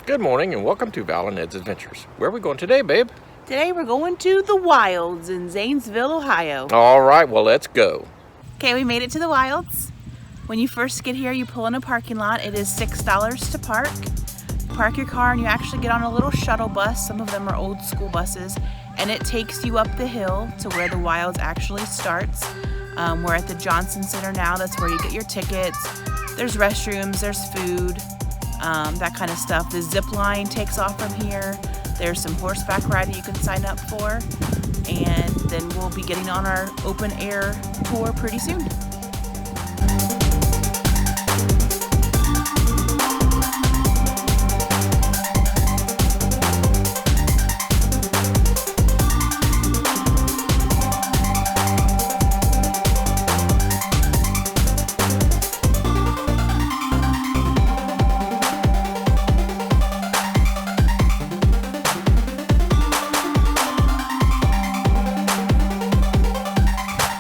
Good morning and welcome to Val and Ed's Adventures. Where are we going today, babe? Today we're going to the Wilds in Zanesville, Ohio. All right, well, let's go. Okay, we made it to the Wilds. When you first get here, you pull in a parking lot. It is $6 to park. Park your car and you actually get on a little shuttle bus. Some of them are old school buses. And it takes you up the hill to where the Wilds actually starts. We're at the Johnson Center now. That's where you get your tickets. There's restrooms, there's food, that kind of stuff. The zip line takes off from here. There's some horseback riding you can sign up for. And then we'll be getting on our open air tour pretty soon.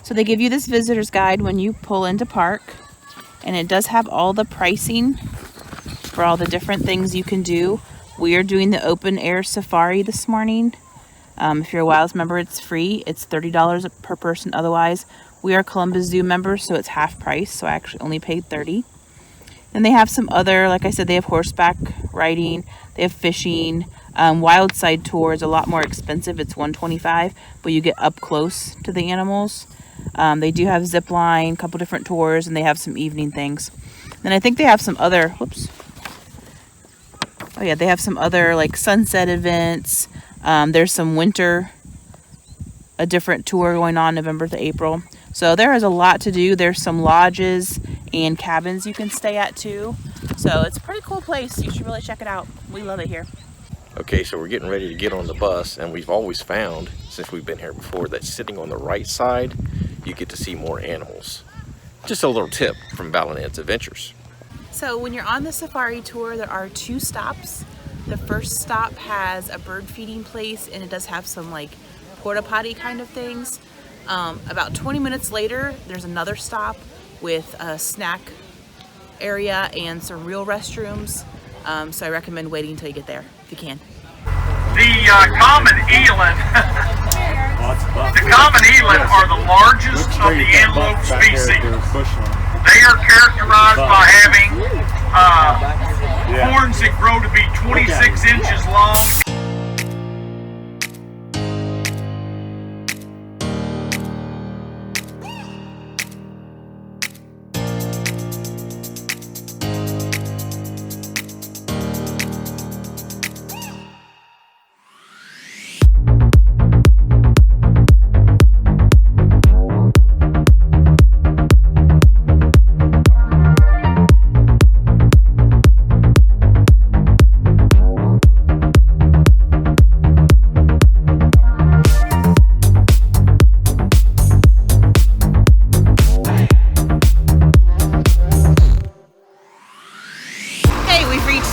So they give you this visitor's guide when you pull into park, and it does have all the pricing for all the different things you can do. We are doing the open air safari this morning. If you're a Wilds member, it's free. It's $30 per person otherwise. We are Columbus Zoo members, so it's half price, so I actually only paid $30. Then they have some other, like I said, they have horseback riding, they have fishing. Wild side tour is a lot more expensive. It's $125, but you get up close to the animals. They do have zip line, a couple different tours, and they have some evening things. Then I think they have some other, they have some other like sunset events. There's some winter, a different tour going on November to April. So there is a lot to do. There's some lodges and cabins you can stay at too. So it's a pretty cool place. You should really check it out. We love it here. Okay, so we're getting ready to get on the bus, and we've always found, since we've been here before, that sitting on the right side, you get to see more animals. Just a little tip from Val and Ed's Adventures. So when you're on the safari tour, there are 2 stops. The first stop has a bird feeding place, and it does have some like porta potty kind of things. About 20 minutes later, there's another stop with a snack area and some real restrooms. So I recommend waiting until you get there if you can. The common eland, are the largest of the antelope species. They are characterized by having horns that grow to be 26 inches long.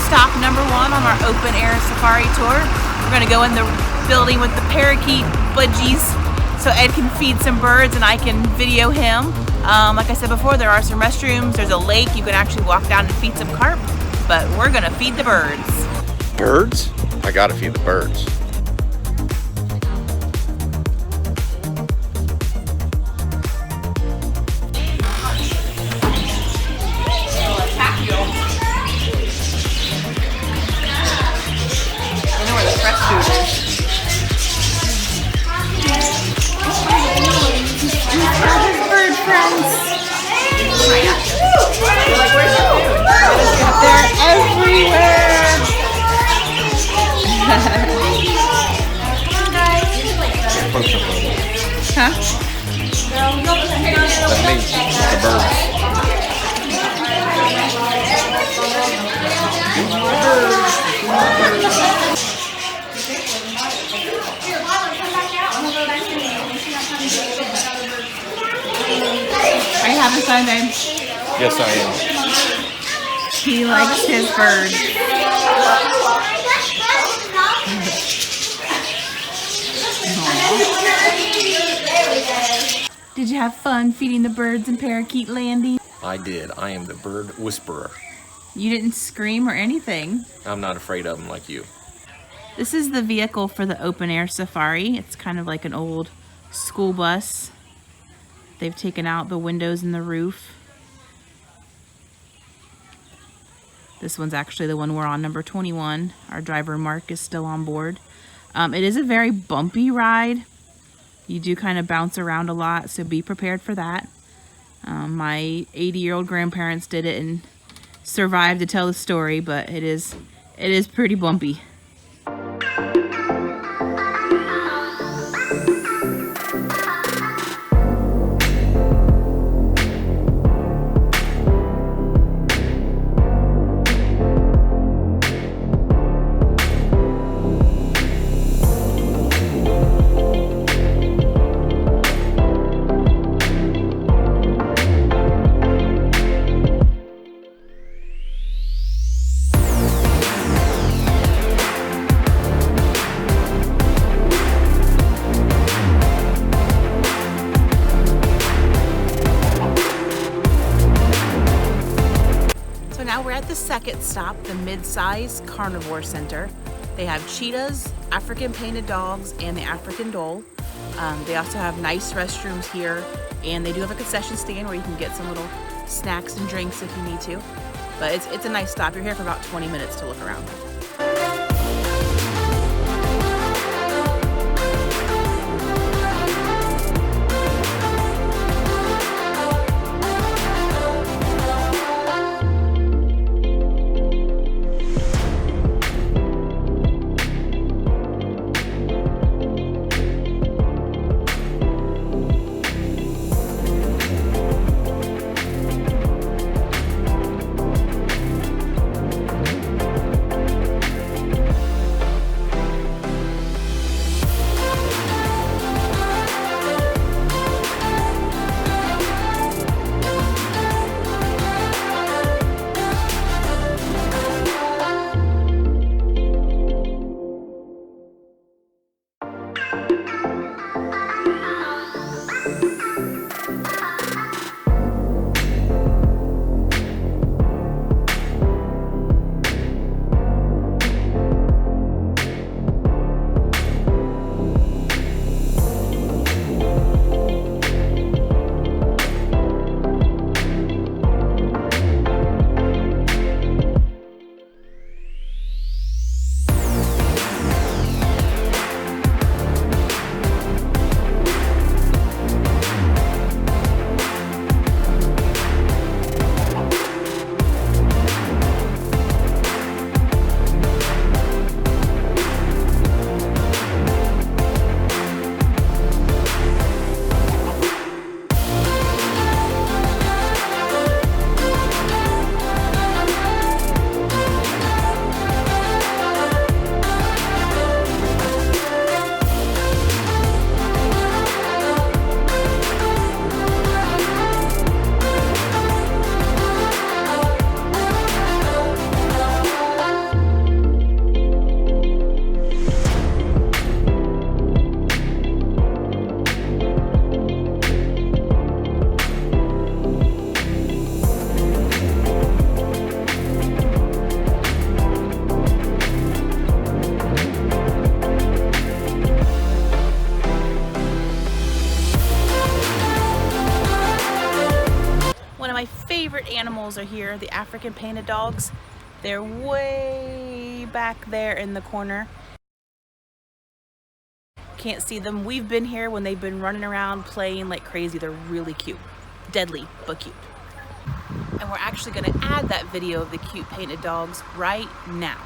Stop number 1 on our open air safari tour. We're gonna go in the building with the parakeet budgies so Ed can feed some birds and I can video him. Like I said before, there are some restrooms. There's a lake. You can actually walk down and feed some carp, but we're gonna feed the birds. Birds? I gotta feed the birds. Bird friends. They're everywhere. Huh? That means the birds. Are you having fun, babe? Yes, I am. He likes his bird. Did you have fun feeding the birds in Parakeet Landing? I did. I am the bird whisperer. You didn't scream or anything. I'm not afraid of them like you. This is the vehicle for the open air safari. It's kind of like an old school bus. They've taken out the windows and the roof. This one's actually the one we're on, number 21. Our driver, Mark, is still on board. It is a very bumpy ride. You do kind of bounce around a lot, so be prepared for that. My 80-year-old grandparents did it and survived to tell the story, but it is pretty bumpy. Now we're at the second stop, the mid-size Carnivore Center. They have cheetahs, African painted dogs, and the African dole. They also have nice restrooms here, and they do have a concession stand where you can get some little snacks and drinks if you need to. But it's a nice stop. You're here for about 20 minutes to look around. Animals are here, the African painted dogs. They're way back there in the corner. Can't see them. We've been here when they've been running around playing like crazy. They're really cute. Deadly, but cute. And we're actually going to add that video of the cute painted dogs right now.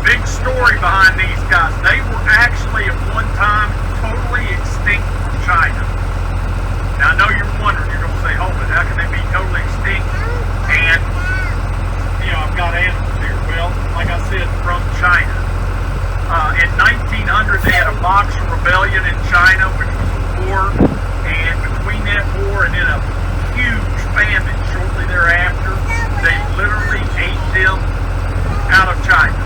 big story behind these guys. They were actually at one time totally extinct from China. Now I know you're wondering, you're going to say, oh, but how can they be totally extinct? And, you know, I've got animals here. Well, like I said, from China. In 1900, they had a Boxer Rebellion in China, which was a war. And between that war and then a huge famine shortly thereafter, they literally ate them out of China.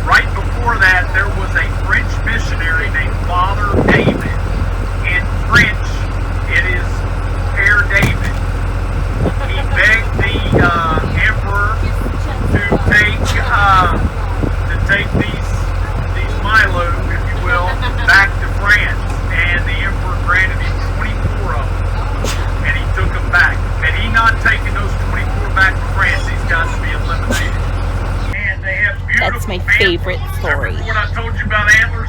Right before that, there was a French missionary named Father David. In French, it is Père David. He begged the emperor to take these Milo, if you will, back to France, and the emperor granted him 24 of them, and he took them back. Had he not taken those 24 back to France, these guys would be eliminated. And they have beautiful. That's my favorite story. Remember what I told you about antlers?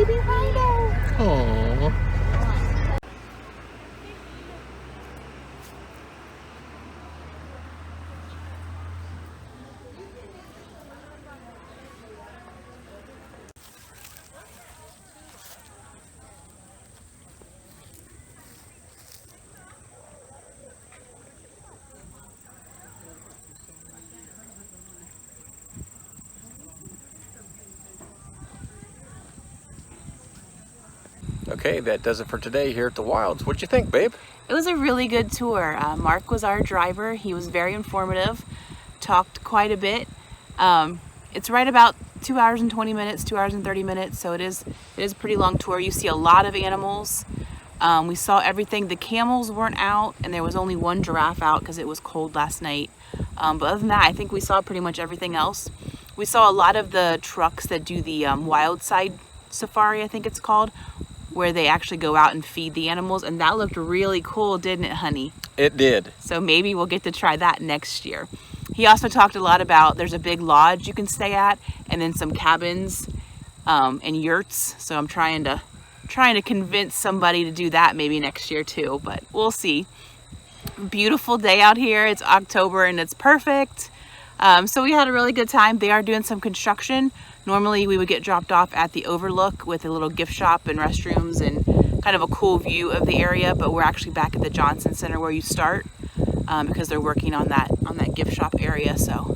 baby rhino. Aww. Okay, that does it for today here at the Wilds. What'd you think, babe? It was a really good tour. Mark was our driver. He was very informative, talked quite a bit. It's right about 2 hours and 20 minutes, 2 hours and 30 minutes, so it is a pretty long tour. You see a lot of animals. We saw everything. The camels weren't out, and there was only one giraffe out because it was cold last night. But other than that, I think we saw pretty much everything else. We saw a lot of the trucks that do the wild side safari, I think it's called, where they actually go out and feed the animals, and that looked really cool, didn't it, honey? It did. So maybe we'll get to try that next year. He also talked a lot about there's a big lodge you can stay at, and then some cabins and yurts. So I'm trying to convince somebody to do that maybe next year too, but we'll see. Beautiful day out here. It's October and it's perfect. So we had a really good time. They are doing some construction. Normally we would get dropped off at the Overlook with a little gift shop and restrooms and kind of a cool view of the area, but we're actually back at the Johnson Center where you start because they're working on that gift shop area. So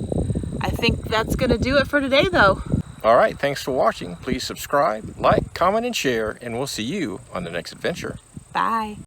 I think that's gonna do it for today though. All right, thanks for watching. Please subscribe, like, comment, and share, and we'll see you on the next adventure. Bye.